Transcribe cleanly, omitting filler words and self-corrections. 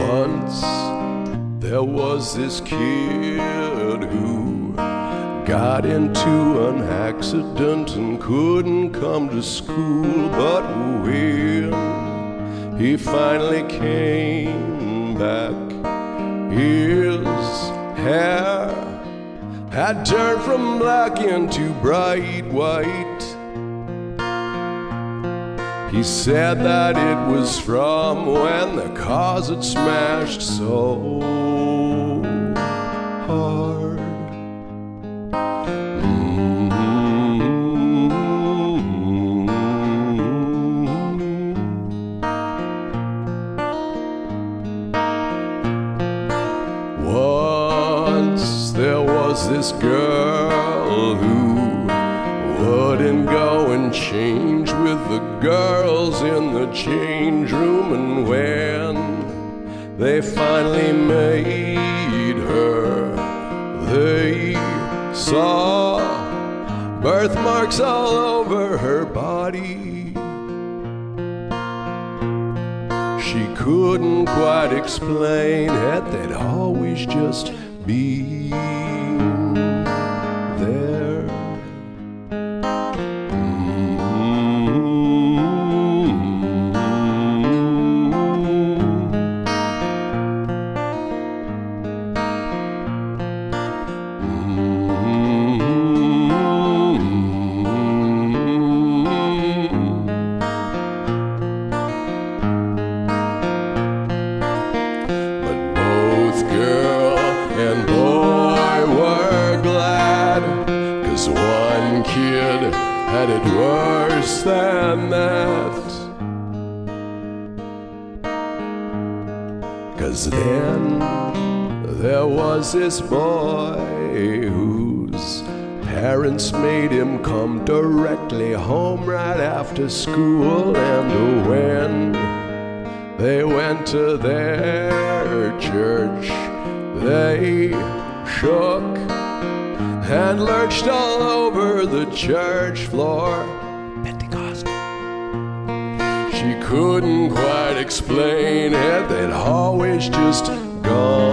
Once there was this kid who got into an accident and couldn't come to school, but when he finally came back, his hair had turned from black into bright white. He said that it was from when the cars had smashed so hard. Once there was this girl who wouldn't go and change with the girls in the change room, and when they finally made her, they saw birthmarks all over her body. She couldn't quite explain it, they'd always just been there. And boy, we're glad, 'cause one kid had it worse than that. 'Cause then there was this boy whose parents made him come directly home right after school, and when they went to their church, they shook and lurched all over the church floor. Pentecost. She couldn't quite explain it, they'd always just gone